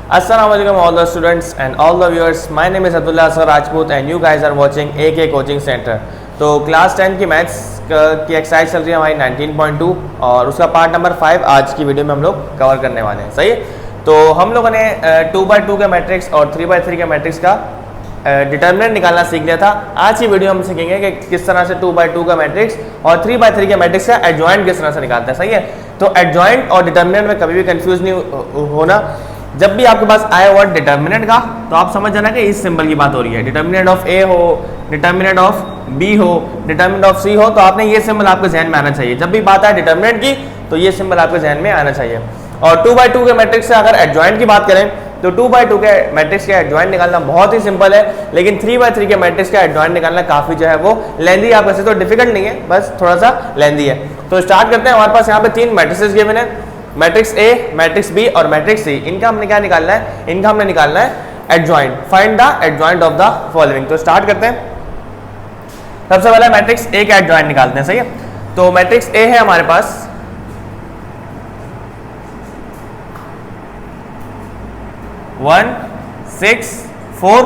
Assalamualaikum all the students and all the viewers. My name is Abdullah Asghar Rajput and you guys are watching AK Coaching Center. तो class 10 की maths की exercise चल रही है हमारी 19.2 और उसका पार्ट नंबर 5 आज की वीडियो में हम लोग कवर करने वाले हैं। सही है, तो हम लोगों ने 2x2 का मैट्रिक्स और 3x3 के मैट्रिक्स का डिटर्मिनेंट निकालना सीख लिया था। आज की वीडियो हम सीखेंगे कि किस तरह से 2x2 का मैट्रिक्स और 3x3 के मैट्रिक्स का एडजॉइंट किस तरह से निकालते हैं। सही है, तो एडजॉइंट और डिटर्मिनेंट में कभी भी कंफ्यूज नहीं होना। जब भी आपके पास आए वर्ड डिटर्मिनेंट का तो आप समझ जाना कि इस सिंबल की बात हो रही है। डिटर्मिनेंट ऑफ ए हो, डिटर्मिनेंट ऑफ बी हो, डिटर्मिनेंट ऑफ सी हो, तो आपने ये सिंबल आपके जहन में आना चाहिए। जब भी बात आए डिटर्मिनेंट की तो ये सिंबल आपके जहन में आना चाहिए। और 2x2 के मैट्रिक्स से अगर एडजॉइंट की बात करें तो 2x2 के मैट्रिक्स का एडजॉइंट निकालना बहुत ही सिंपल है, लेकिन 3x3 के मैट्रिक्स का एडजॉइंट निकालना काफी जो है वो लेंदी है। आप वैसे तो डिफिकल्ट नहीं है, बस थोड़ा सा लेंदी है। तो स्टार्ट करते हैं। हमारे पास यहाँ पे 3 मैट्रिसेस गिवन है, मैट्रिक्स ए, मैट्रिक्स बी और मैट्रिक्स सी। इनका हमने क्या निकालना है? इनका हमने निकालना है adjoint. Find the adjoint of the following. तो स्टार्ट करते हैं। सबसे पहले मैट्रिक्स ए का एडजॉइंट निकालते हैं। सही है, तो मैट्रिक्स ए है हमारे पास 1, 6, 4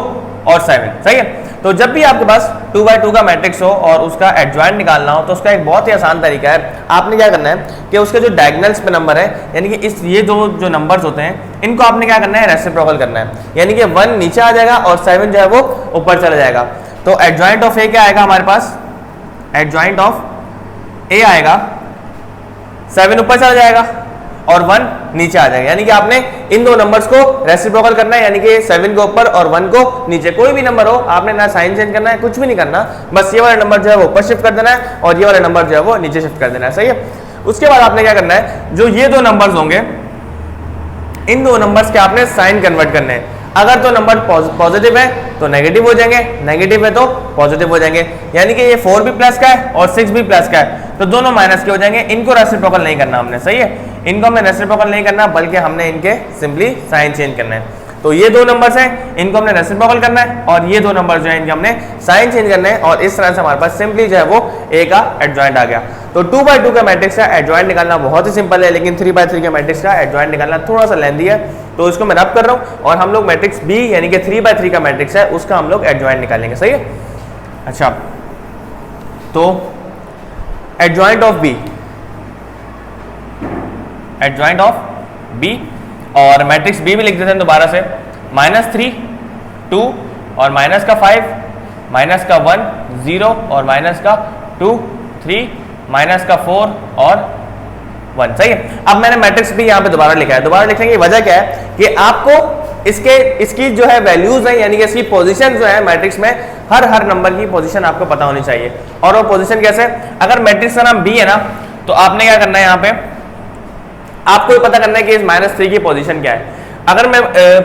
और 7। सही है, तो जब भी आपके पास 2x2 का मैट्रिक्स हो और उसका एडजॉइंट निकालना हो तो उसका एक बहुत ही आसान तरीका है। आपने क्या करना है कि उसके जो डायगोनल्स पे नंबर है, यानी कि ये जो नंबर्स होते हैं इनको आपने क्या करना है? रेसिप्रोकल करना है, यानी कि 1 नीचे आ जाएगा और 7 जो है वो ऊपर चला जाएगा। तो एडजॉइंट ऑफ ए क्या आएगा हमारे पास? एडजॉइंट ऑफ ए आएगा 7 ऊपर चला जाएगा और 1 नीचे आ जाएगा, यानी कि आपने इन दो नंबर्स को रेसिप्रोकल करना है, यानी कि 7 को ऊपर और 1 को नीचे। कोई भी नंबर हो, आपने ना साइन चेंज करना है, कुछ भी नहीं करना, बस ये वाला नंबर जो है वो ऊपर शिफ्ट कर देना है और ये वाला नंबर जो है वो नीचे शिफ्ट कर देना है। सही है, उसके बाद आपने क्या करना है? जो ये दो नंबर्स होंगे इन दो नंबर्स के आपने साइन कन्वर्ट करने हैं। अगर तो नंबर पॉजिटिव है तो नेगेटिव हो जाएंगे, नेगेटिव है तो पॉजिटिव हो जाएंगे, यानी कि ये 4 भी प्लस का है और 6 भी प्लस का है, तो दोनों माइनस के हो जाएंगे। इनको रेसिप्रोकल नहीं करना हमने। सही है, इनको हमने रेसिप्रोकल नहीं करना, बल्कि हमने इनके सिंपली साइन चेंज करना है। तो ये दो नंबर्स हैं, इनको हमने रेसिप्रोकल करना है और ये दो नंबर जो है इनके हमने साइन चेंज करना है, और इस तरह से हमारे पास सिंपली जो है वो ए का एडजॉइंट आ गया। तो 2x2 का मैट्रिक्स का एडजॉइंट निकालना बहुत ही सिंपल है, लेकिन 3x3 के मैट्रिक्स का एडजॉइंट निकालना थोड़ा सा लेंदी है। तो इसको मैं रब कर रहा हूँ और हम लोग मैट्रिक्स बी यानी कि 3x3 का मैट्रिक्स है उसका हम लोग एडजॉइंट निकालेंगे। सही है, अच्छा, तो adjoint of B, adjoint of B, और मैट्रिक्स बी भी लिख देते हैं दोबारा से। -3, 2 और माइनस का 5, माइनस का 1, 0 और माइनस का 2, 3, माइनस का 4 और 1। सही है, अब मैंने मैट्रिक्स भी यहाँ पे दोबारा लिखा है। दोबारा लिखने की वजह क्या है कि आपको इसकी जो है वैल्यूज है, यानी कि इसकी पोजीशन जो है मैट्रिक्स में, हर नंबर की पोजीशन आपको पता होनी चाहिए। और वो पोजीशन कैसे? अगर मैट्रिक्स का नाम बी है ना, तो आपने क्या करना है? यहाँ पे आपको पता करना है कि इस -3 की पोजीशन क्या है। अगर मैं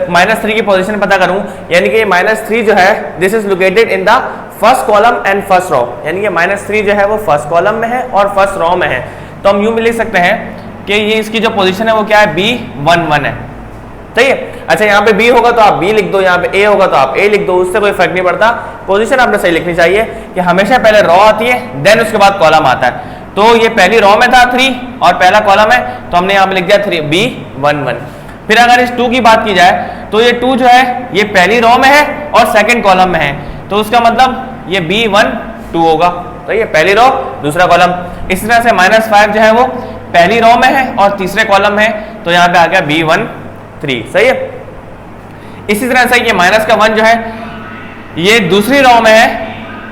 -3 की पोजीशन पता करूं, यानी कि -3 जो है this is located in the first column and first row, यानी कि -3 जो है वो फर्स्ट कॉलम में है और फर्स्ट रो में है, तो हम यूं भी लिख सकते हैं कि ये इसकी जो पोजीशन है वो क्या है? B11 है। सही है, अच्छा, यहाँ पे B होगा तो आप B लिख दो, यहाँ पे A होगा तो आप A लिख दो, उससे कोई फर्क नहीं पड़ता। पोजीशन आपने सही लिखनी चाहिए कि हमेशा पहले रो आती है देन उसके बाद कॉलम आता है। तो ये पहली रो में था 3 और पहला कॉलम है, तो हमने यहाँ पे लिख दिया 3 B11। फिर अगर इस 2 की बात की जाए तो ये 2 जो है ये पहली रो में है और सेकंड कॉलम में है, तो उसका मतलब ये B12 होगा। तो ये पहली रो दूसरा कॉलम। इस तरह से -5 जो है वो पहली रो में है और तीसरे कॉलम में है, तो यहाँ पे आ गया B13। सही है, इसी तरह से ये -1 जो है ये दूसरी रो में है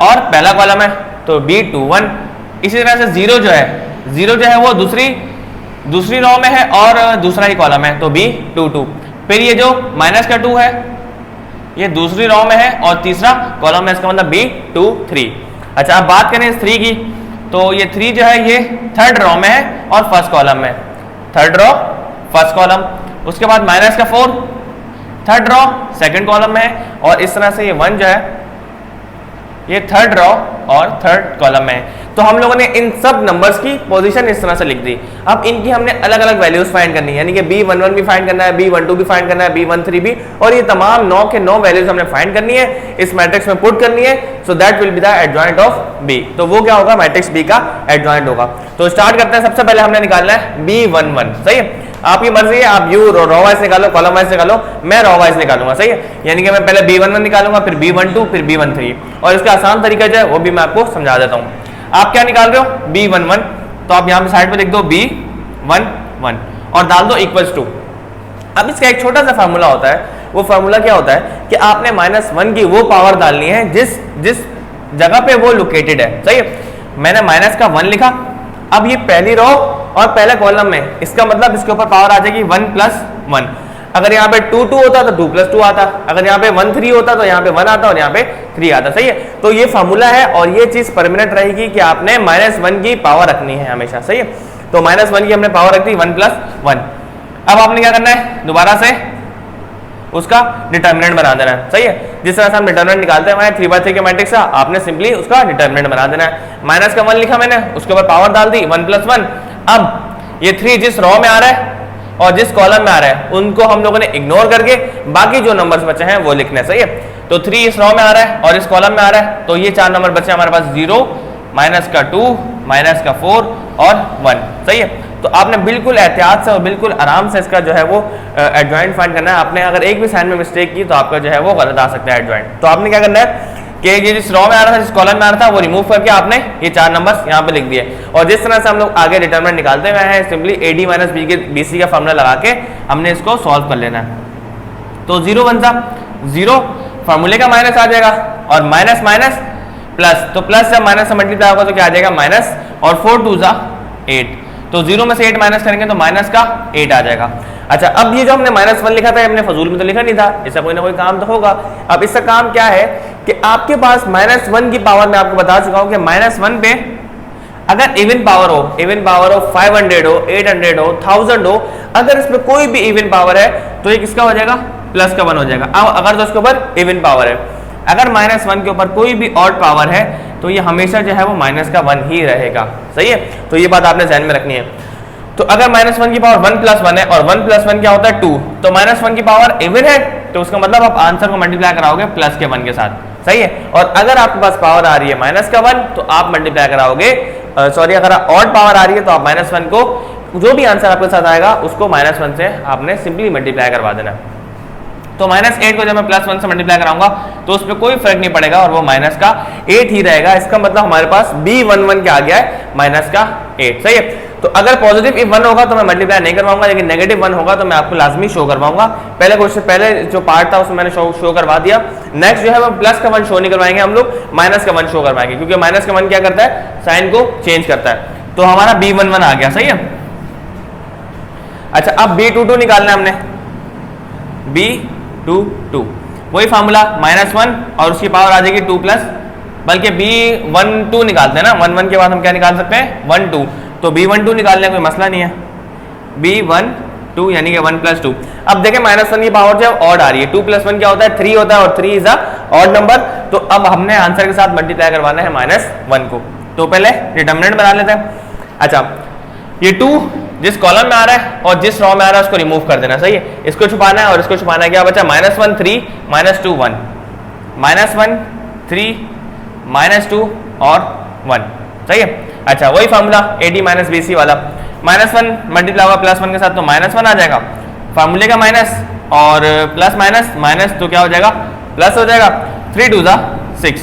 और पहला कॉलम है, तो B21। इसी तरह से 0 जो है वो दूसरी रो में है और दूसरा ही कॉलम है, तो B22। फिर ये जो -2 है ये दूसरी रो में है और तीसरा कॉलम है, इसका मतलब B23। अच्छा, अब बात करें इस 3 की, तो ये 3 जो है ये थर्ड रो में है और फर्स्ट कॉलम में, थर्ड रो फर्स्ट कॉलम। उसके बाद -4 थर्ड रो सेकंड कॉलम में है, और इस तरह से ये 1 जो है ये थर्ड रो और थर्ड कॉलम में है। तो हम लोगों ने इन सब नंबर्स की पोजीशन इस तरह से लिख दी। अब इनकी हमने अलग अलग वैल्यूज फाइंड करनी है, यानी कि B11 भी फाइंड करना है, B12 भी फाइंड करना है, B13 भी, और ये तमाम 9 के 9 वैल्यूज हमने फाइंड करनी है, इस मैट्रिक्स में पुट करनी है। So that will be the adjoint of B। तो वो क्या होगा? मैट्रिक्स B का एडजॉइंट होगा। तो स्टार्ट करते हैं। सबसे पहले हमने निकालना है B11। सही है, आपकी मर्जी है, आप यू रो वाइज निकालो, कॉलम वाइज निकालो, मैं रो वाइज निकालूंगा, सही है। यानी कि मैं पहले B11 निकालूंगा, फिर B12, फिर B13, और इसका आसान तरीका जो है वो भी मैं आपको समझा देता हूँ। आप क्या निकाल रहे हो, B11, तो आप यहाँ पे साइड पे लिख दो B11 और डाल दो इक्वल्स टू। अब इसका एक छोटा सा फार्मूला होता है, वो फार्मूला क्या होता है कि आपने -1 की वो पावर डालनी है जिस जगह पे वो लोकेटेड है, सही है। मैंने -1 लिखा, अब ये पहली रो और पहले कॉलम में, इसका मतलब इसके ऊपर पावर आ जाएगी 1 + 1। अगर यहाँ पे 2 2 होता तो 2 + 2 आता, अगर यहाँ पे 1 3 होता तो यहाँ पे 1 आता और यहाँ पे 3 आता, सही है। तो ये फार्मूला है और ये चीज परमानेंट रहेगी कि आपने -1 की पावर रखनी है हमेशा, सही है। तो -1 की हमने पावर रख दी 1 + 1। अब आपने क्या करना है, दोबारा से उसका डिटर्मिनेंट बना देना है, सही है। जिस तरह से हम डिटर्मिनेंट निकालते हैं 3/3 के मैट्रिक्स का, आपने सिंपली उसका डिटर्मिनेंट बना देना है। -1 लिखा मैंने, उसके ऊपर पावर डाल दी 1 + 1। अब ये 3 जिस रो में आ रहा है और जिस कॉलम में आ रहा है उनको हम लोगों ने इग्नोर करके बाकी जो नंबर्स बचे हैं वो लिखने, सही है। तो 3 इस रो में आ रहा है और इस कॉलम में आ रहा है, तो ये 4 नंबर बचे हमारे पास, 0, -2, -4 और 1, सही है। तो आपने बिल्कुल एहतियात से और बिल्कुल आराम से इसका जो है वो एडजॉइंट फाइंड करना है। आपने अगर एक भी साइन में मिस्टेक की तो आपका जो है वो गलत आ सकता है एडजॉइंट। तो आपने क्या करना है कि ये जिस रो में आ रहा था, जिस कॉलम में आ रहा था, वो रिमूव करके आपने ये 4 नंबर्स यहाँ पे लिख दिए। और जिस तरह से हम लोग आगे डिटरमिनेंट निकालते हुए हैं, सिंपली AD - BC का फॉर्मूला लगा के हमने इसको सॉल्व कर लेना है। तो 0 1 सा 0, फार्मूले का माइनस आ जाएगा, और माइनस माइनस प्लस, तो प्लस जब माइनस से मल्टीप्लाई होगा तो क्या आ जाएगा, माइनस, और 4 2 सा 8, तो 0 में से 8 माइनस करेंगे तो माइनस का 8 आ जाएगा। अच्छा, अब ये जो हमने -1 लिखा था, हमने फजूल में तो लिखा नहीं था, इसका कोई ना कोई काम तो होगा। अब इसका काम क्या है कि आपके पास -1 की पावर, मैं आपको बता चुका हूं कि -1 पे अगर इवन पावर हो 500 हो, 800 हो, 1000 हो, अगर इसमें कोई भी इवन पावर है तो ये किसका हो जाएगा, प्लस का 1 हो जाएगा। अब अगर तो इसके ऊपर इवन पावर है, अगर -1 के ऊपर कोई भी ऑड पावर है तो ये हमेशा जो है वो माइनस का 1 ही रहेगा, सही है। तो ये बात आपने ध्यान में रखनी है। तो अगर -1 की पावर 1 + 1 है, और 1 + 1 क्या होता है 2, तो -1 की पावर इवन है, तो उसका मतलब आप आंसर को मल्टीप्लाई कराओगे प्लस के 1 के साथ, सही है। और अगर आपके पास पावर आ रही है माइनस का 1, तो आप मल्टीप्लाई कराओगे, अगर ऑड पावर आ रही है तो आप -1 को, जो भी आंसर आपके साथ आएगा उसको -1 से आपने सिंपली मल्टीप्लाई करवा देना। तो -8 को जब मैं +1 से मल्टीप्लाई कराऊंगा तो उस पर कोई फर्क नहीं पड़ेगा और वो माइनस का 8 ही रहेगा। इसका मतलब हमारे पास B11 क्या आ गया है, माइनस का 8, सही है। तो अगर पॉजिटिव 1 होगा तो मैं मल्टीप्लाई नहीं करवाऊंगा, लेकिन नेगेटिव 1 होगा तो मैं आपको लाजमी शो करवाऊंगा। पहले जो पार्ट था उसमें मैंने शो करवा दिया। नेक्स्ट जो है वो प्लस का 1 शो नहीं करवाएंगे हम लोग, माइनस का 1 शो करवाएंगे, क्योंकि माइनस का 1 क्या करता है, साइन को चेंज करता है। तो हमारा B11 आ गया, सही है। अच्छा, अब B22 निकालना है हमने, B22 वही फार्मूला, -1 और उसकी पावर आ जाएगी 2 प्लस, बल्कि B12 निकालते हैं ना, 1 1 के बाद हम क्या निकाल सकते हैं, 1 2, तो B12 निकालने कोई मसला नहीं है। B12 यानी कि 1 + 2। अब देखें -1 की पावर जब ऑड आ रही है, 2 + 1 क्या होता है, 3 होता है, और 3 इज अ ऑड नंबर। तो अब हमने आंसर के साथ मल्टीप्लाई करवाना है -1 को, तो पहले डिटरमिनेंट बना लेते हैं। अच्छा, ये 2 जिस कॉलम में आ रहा है और जिस रो में आ रहा है उसको रिमूव कर देना, सही है। इसको छुपाना है और इसको छुपाना है, क्या बचा, -1 3 -2 1, -1 3 -2 और 1, सही है। अच्छा, वही फार्मूला AD - BC वाला, -1 मल्टीप्लाई होगा +1 के साथ तो -1 आ जाएगा, फार्मूले का माइनस, और प्लस माइनस माइनस तो क्या हो जाएगा, प्लस हो जाएगा, 3 2 6,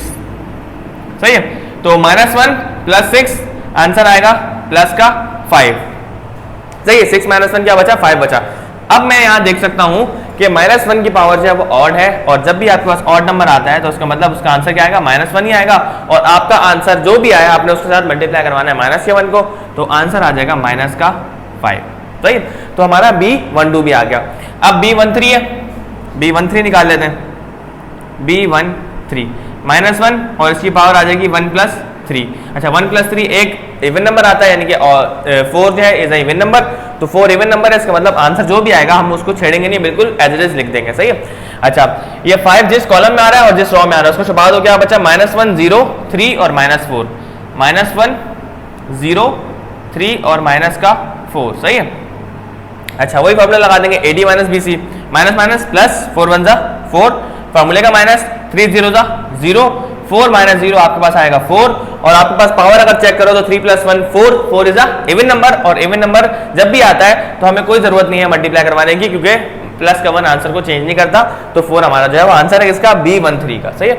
सही है। तो -1 + 6 आंसर आएगा प्लस का 5, सही है। 6 - 1 क्या बचा, 5 बचा। अब मैं यहाँ देख सकता हूँ कि -1 की पावर जो है वो ऑड है, और जब भी आपके पास ऑड नंबर आता है तो उसका मतलब उसका आंसर क्या आएगा, -1 ही आएगा, और आपका आंसर जो भी आया आपने उसके साथ मल्टीप्लाई करवाना है -1 को, तो आंसर आ जाएगा -5, सही। तो हमारा B12 भी आ गया। अब B13 है, B13 निकाल लेते हैं, B13 -1 और इसकी पावर आ जाएगी 1 + 3। अच्छा, 1 + 3 एक इवन नंबर आता है, यानी कि 4 जो है इज अ इवन नंबर, तो 4 इवन नंबर है, इसका मतलब आंसर जो भी आएगा हम उसको छेड़ेंगे नहीं, बिल्कुल एज इट इज लिख देंगे, सही है। अच्छा, ये 5 जिस कॉलम में आ रहा है और जिस रो में आ रहा है उसको छुपा दो, क्या बचा, -1 0 3 और -4, -1 0 3 और -4, सही है। अच्छा, वही फॉर्मूला लगा देंगे, AD - BC, minus minus plus, 4 1 4, फार्मूले का माइनस, 3 0 0, 4 माइनस 0 आपके पास आएगा 4, और आपके पास पावर अगर चेक करो तो 3 plus 1 4, 4 is a even number, और इवन नंबर जब भी आता है तो हमें कोई जरूरत नहीं है मल्टीप्लाई करवाने की, क्योंकि प्लस का 1 आंसर को चेंज नहीं करता। तो 4 हमारा जो है वो आंसर है इसका B13 का, सही है।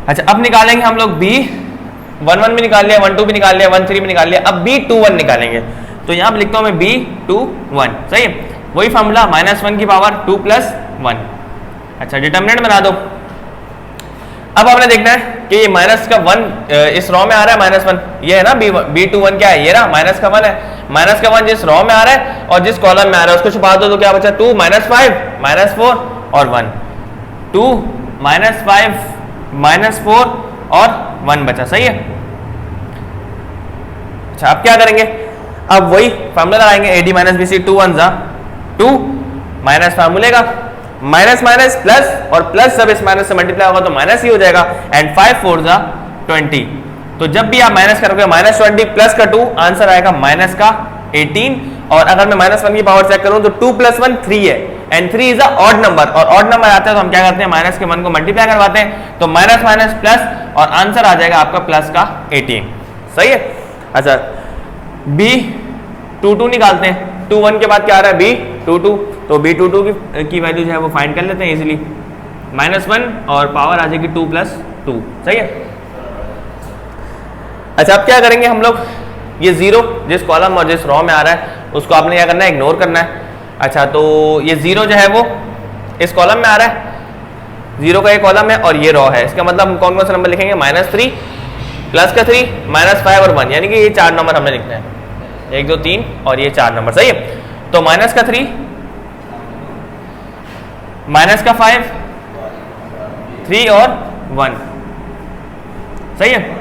अच्छा, अब निकालेंगे हम लोग B11 भी निकाल लिया, 12 भी निकाल लिया, 13 भी निकाल लिया, अब B21 निकालेंगे। तो यहाँ पे लिखता हूँ मैं B21, सही है। वही फॉर्मूला -1 की पावर 2 प्लस 1। अच्छा, डिटर्मिनेंट बना दो। अब आपने देखना है कि ये माइनस का 1 इस रॉ में आ रहा है, -1 ये है ना B21 क्या है, ये रहा माइनस का 1 है। माइनस का 1 जिस रॉ में आ रहा है और जिस कॉलम में आ रहा है उसको छुपा दो, तो क्या बचा 2 -5 -4 और 1, 2 -5 -4 और 1 बचा, सही है। अच्छा, अब क्या करेंगे, अब वही फार्मूला लगाएंगे, AD - BC 2 1 2 माइनस फार्मूले का माइनस माइनस प्लस, और प्लस जब इस माइनस से मल्टीप्लाई होगा तो माइनस ही हो जाएगा, एंड 5 4 20। तो जब भी आप माइनस करोगे -20 प्लस का 2 आंसर आएगा माइनस का 18, और अगर मैं -1 की पावर चेक करूं तो 2 + 1 3 है, and 3 is a odd number, और ऑड नंबर आता है तो हम क्या करते हैं माइनस के 1 को मल्टीप्लाई करवाते हैं, तो माइनस माइनस प्लस, और आंसर आ जाएगा आपका प्लस का 18, सही है। अच्छा, B22 निकालते हैं, 21 के बाद क्या आ रहा है B22, तो B22 की वैल्यू जो है वो फाइंड कर लेते हैं इजीली, -1 और पावर आ जाएगी 2 + 2, सही है। अच्छा, अब क्या करेंगे हम लोग, ये 0 जिस कॉलम और जिस रॉ में आ रहा है उसको आपने क्या करना है, इग्नोर करना है। अच्छा, तो ये 0 जो है वो इस कॉलम में आ रहा है, 0 का ये कॉलम है और ये रॉ है, इसका मतलब हम कौन कौन सा नंबर लिखेंगे, -3 प्लस का 3 -5 और 1, यानी कि ये 4 नंबर हमने लिखना है, 1 2 3 और ये 4 नंबर, सही है। तो माइनस का 3 माइनस का 5 3 और 1, सही है।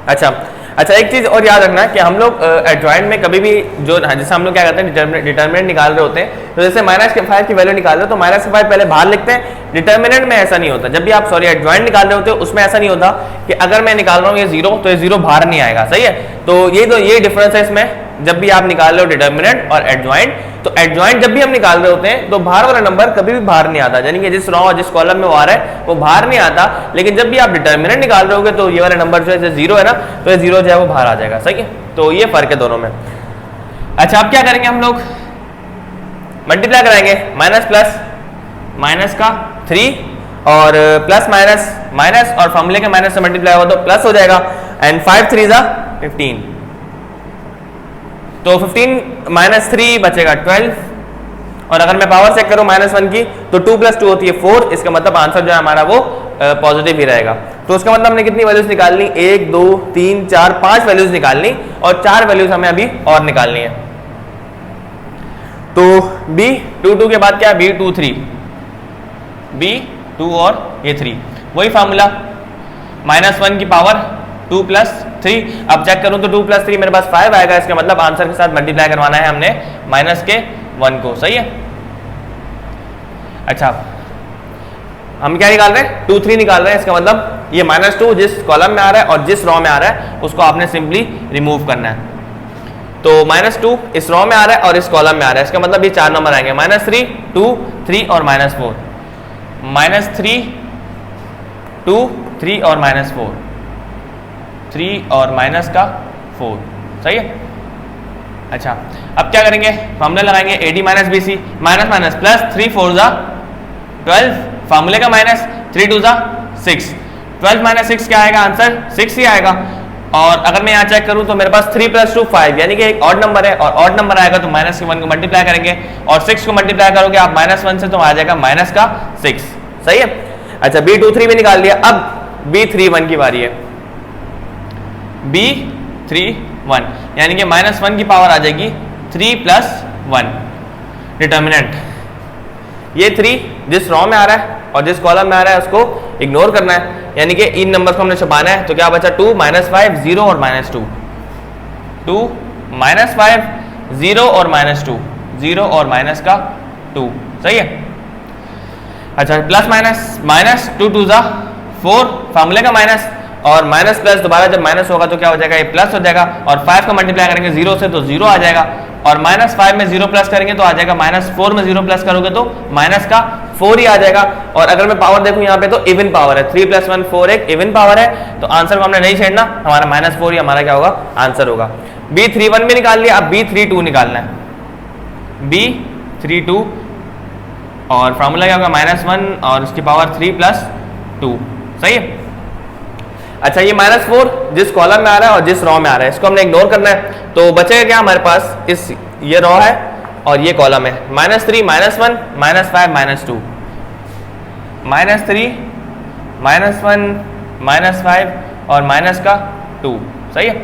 अच्छा, एक चीज और याद रखना कि हम लोग एडजॉइंट में कभी भी जो जैसे हम लोग क्या करते हैं डिटर्मिनेंट निकाल रहे होते हैं, तो जैसे -5 की वैल्यू निकाल रहे हो तो -5 पहले बाहर लिखते हैं। डिटर्मिनेंट में ऐसा नहीं होता, जब भी आप एडजॉइंट निकाल रहे होते हो उसमें ऐसा नहीं होता कि अगर मैं निकाल रहा हूँ ये 0 तो ये 0 बाहर नहीं आएगा, सही है। तो ये डिफरेंस है इसमें, जब भी आप निकाल रहे हो डिटर्मिनेंट और एडजॉइंट, तो एडजॉइंट जब भी हम निकाल रहे होते हैं तो बाहर वाला नंबर कभी भी बाहर नहीं आता, यानी कि जिस रॉ और जिस कॉलम में वो आ रहा है वो बाहर नहीं आता, लेकिन जब भी आप डिटर्मिनेंट निकाल रहे होगे तो ये वाला नंबर जो है 0 है ना, तो ये 0 जो है वो बाहर आ जाएगा, सही है। तो ये फर्क है दोनों में। अच्छा, अब क्या करेंगे हम लोग, मल्टीप्लाई कराएंगे, माइनस प्लस माइनस का 3 और प्लस माइनस माइनस, और फॉर्मूले के माइनस से मल्टीप्लाई हुआ तो प्लस हो जाएगा, एंड 5 3 15, तो 15 -3 बचेगा 12, और अगर मैं पावर चेक करूं -1 की तो 2 + 2 होती है 4, इसका मतलब आंसर जो है हमारा वो पॉजिटिव ही रहेगा। तो उसका मतलब हमने कितनी वैल्यूज निकालनी, 1 2 3 4 5 वैल्यूज निकालनी, और 4 वैल्यूज हमें अभी और निकालनी है। तो B22 के बाद क्या है, B23, B2 और ये 3, वही फार्मूला, -1 की पावर 2 + 3, अब चेक करूं तो 2 + 3 मेरे पास 5 आएगा, इसका मतलब आंसर के साथ मल्टीप्लाई करवाना है हमने माइनस के 1 को, सही है। अच्छा, हम क्या निकाल रहे हैं, 2 3 निकाल रहे हैं, इसका मतलब ये -2 जिस कॉलम में आ रहा है और जिस रॉ में आ रहा है उसको आपने सिंपली रिमूव करना है। तो -2 इस रॉ में आ रहा है और इस कॉलम में आ रहा है, इसका मतलब ये 4 नंबर आएंगे, -3 2 3 और -4, -3 2 3 और -4, 3 और माइनस का 4, सही है। अच्छा, अब क्या करेंगे, फार्मूला लगाएंगे, AD - BC minus minus plus, 3 4 12, फार्मूले का माइनस, 3 2 6, 12 - 6 क्या आएगा, आंसर 6 ही आएगा। और अगर मैं यहाँ चेक करूँ तो मेरे पास 3 + 2 5, यानी कि एक ऑड नंबर है, और ऑड नंबर आएगा तो माइनस के 1 को मल्टीप्लाई करेंगे, और 6 को मल्टीप्लाई करोगे आप -1 से तो आ जाएगा माइनस का 6, सही है। अच्छा, B23 भी निकाल लिया, अब B31 की बारी है, B31 यानी कि -1 की पावर आ जाएगी 3 + 1, डिटर्मिनेंट, ये 3 जिस रॉ में आ रहा है और जिस कॉलम में आ रहा है उसको इग्नोर करना है, यानी कि इन नंबर्स को हमने छुपाना है। तो क्या बचा, 2 -5 0 और -2, 2 -5 0 और -2, 0 और माइनस का 2, सही है। अच्छा, प्लस माइनस माइनस, 2 2 4, फार्मूले का माइनस, और माइनस प्लस दोबारा जब माइनस होगा तो क्या हो जाएगा, ये प्लस हो जाएगा, और 5 को मल्टीप्लाई करेंगे 0 से तो 0 आ जाएगा, और -5 में 0 प्लस करेंगे तो आ जाएगा -4 में 0 प्लस करोगे तो माइनस का 4 ही आ जाएगा। और अगर मैं पावर देखूं यहाँ पे तो इवन पावर है, 3 + 1 4 एक इवन पावर है, तो आंसर को हमने नहीं छेड़ना, हमारा -4 ही हमारा क्या होगा आंसर होगा। B31 भी निकाल लिया, अब B32 निकालना है। B32 और फॉर्मूला क्या होगा -1 और उसकी पावर 3 + 2, सही है। अच्छा ये -4 जिस कॉलम में आ रहा है और जिस रो में आ रहा है इसको हमने इग्नोर करना है, तो बचेगा क्या हमारे पास, इस ये रो है और ये कॉलम है, -3 -1 -5 -2, -3 -1 -5 और माइनस का 2, सही है।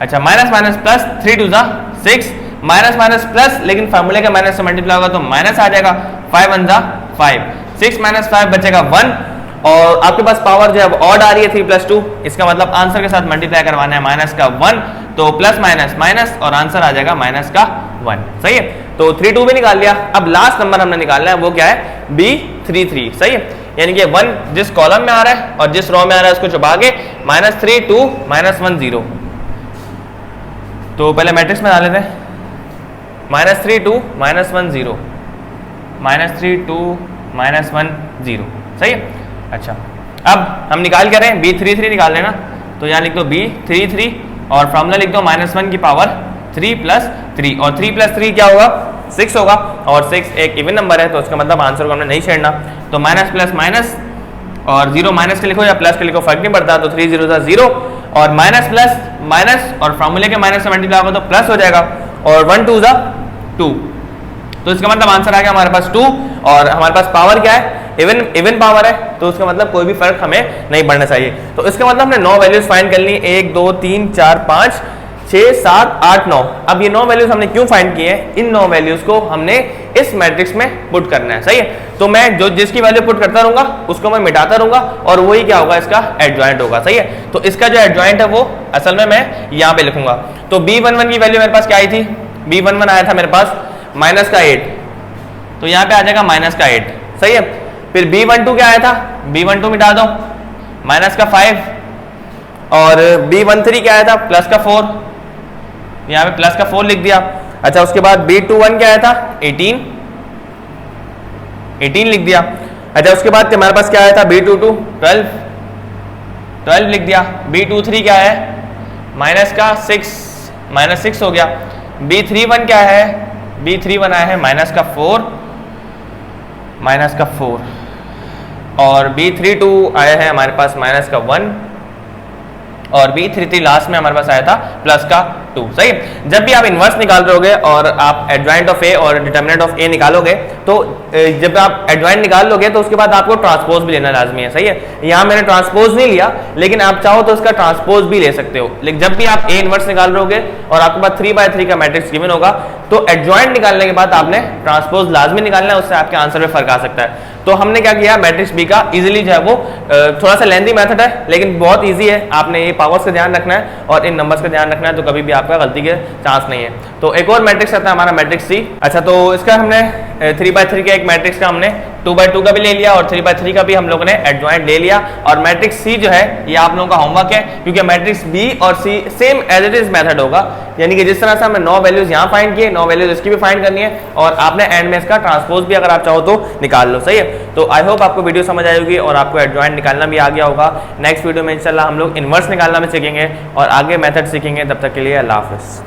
अच्छा माइनस प्लस 3 2 ज़ा 6, माइनस प्लस, लेकिन फार्मूले का माइनस से मल्टीप्लाई होगा तो माइनस आ जाएगा, 5 1 ज़ा 5, 6 - 5 बचेगा 1, और आपके पास पावर जो है ऑड आ रही है 3 + 2, इसका मतलब आंसर के साथ मल्टीप्लाई करवाना है माइनस का 1, तो प्लस माइनस माइनस और आंसर आ जाएगा माइनस का 1, सही है। तो 3 2 भी निकाल लिया। अब लास्ट नंबर हमने निकालना है वो क्या है, B33, सही है। यानी कि 1 जिस कॉलम में आ रहा है और जिस रो में आ रहा है उसको छुपा के -3 2 -1 0, तो पहले मैट्रिक्स में डाल लेते हैं, -3 2 -1 0, -3 2 -1 0, सही है। अच्छा अब हम निकाल कर रहे हैं B33 निकाल लेना, तो यहाँ लिख दो B33 और फॉर्मूला लिख दो -1 की पावर 3 + 3, और 3 + 3 क्या होगा 6 होगा, और 6 एक इवन नंबर है तो उसका मतलब आंसर को हमने नहीं छेड़ना, तो माइनस प्लस माइनस और 0 माइनस के लिखो या प्लस के लिखो फर्क नहीं पड़ता, तो 3 0 0 और माइनस प्लस माइनस और फॉर्मूले के माइनस से मल्टीप्लाई होगा तो प्लस हो जाएगा, और 1 2 2, तो इसका मतलब आंसर आ गया हमारे पास 2, और हमारे पास पावर क्या है, इवन पावर है, तो उसका मतलब कोई भी फर्क हमें नहीं पड़ना चाहिए। तो इसका मतलब हमने 9 वैल्यूज फाइंड कर ली, 1 2 3 4 5 6 7 8 9। अब ये 9 वैल्यूज हमने क्यों फाइंड किए हैं, इन 9 वैल्यूज को हमने इस मैट्रिक्स में पुट करना है, सही है। तो मैं जो जिसकी वैल्यू पुट करता रहूंगा उसको मैं मिटाता रहूंगा, और वही क्या होगा, इसका एडजॉइंट होगा, सही है। तो इसका जो एडजॉइंट है वो असल में मैं यहाँ पे लिखूंगा। तो B11 की वैल्यू मेरे पास क्या आई थी, B11 आया था मेरे पास माइनस का 8, तो यहाँ पे आ जाएगा माइनस का 8, सही है। फिर B12 क्या आया था, B12 मिटा दो, माइनस का 5, और B13 क्या आया था, प्लस का 4, यहाँ पे प्लस का 4 लिख दिया। अच्छा उसके बाद B21 क्या आया था, 18 लिख दिया। अच्छा उसके बाद हमारे पास क्या आया था, B22 12 लिख दिया। B23 क्या है, माइनस का 6 हो गया। B31 क्या है, B31 आया है माइनस का 4, और B32 आया है हमारे पास माइनस का 1, और B33 लास्ट में हमारे पास आया था प्लस का 2, सही है। जब भी आप इनवर्स निकाल रहे होगे और आप एडजॉइंट ऑफ ए और डिटर्मिनेंट ऑफ ए निकालोगे, तो जब आप एडजॉइंट निकाल लोगे तो उसके बाद आपको ट्रांसपोज भी लेना लाजमी है, सही है। यहाँ मैंने ट्रांसपोज नहीं लिया, लेकिन आप चाहो तो उसका ट्रांसपोज भी ले सकते हो। लेकिन जब भी आप ए इनवर्स निकाल रहे होगे और आपके पास 3/3 का मैट्रिक्स गिवन होगा, तो एडजॉइंट निकालने के बाद आपने ट्रांसपोज लाजमी निकालना है, उससे आपके आंसर में फर्क आ सकता है। तो हमने क्या किया, मैट्रिक्स बी का इजीली जो है वो थोड़ा सा लेंथी मेथड है, लेकिन बहुत इजी है। आपने ये पावर्स का ध्यान रखना है और इन नंबर्स का ध्यान रखना है, तो कभी भी आपका गलती के चांस नहीं है। तो एक और मैट्रिक्स आता है हमारा मैट्रिक्स सी। अच्छा तो इसका हमने 3/3 के एक मैट्रिक्स का हमने 2/2 का भी ले लिया, और 3/3 का भी हम लोगों ने एडजॉइंट ले लिया। और मैट्रिक्स सी जो है ये आप लोगों का होमवर्क है, क्योंकि मैट्रिक्स बी और C same as it is method होगा, यानी कि जिस तरह से हमने 9 वैल्यूज यहाँ फाइंड किए, 9 वैल्यूज इसकी भी फाइंड करनी है, और आपने एंड में इसका ट्रांसपोज भी अगर आप चाहो तो निकाल लो, सही है। तो आई होप आपको वीडियो समझ आई होगी और आपको एडजॉइंट निकालना भी आ गया होगा। नेक्स्ट वीडियो में इंशाल्लाह हम लोग इनवर्स निकालना भी सीखेंगे और आगे मेथड सीखेंगे। तब तक के लिए अल्लाह हाफिज़।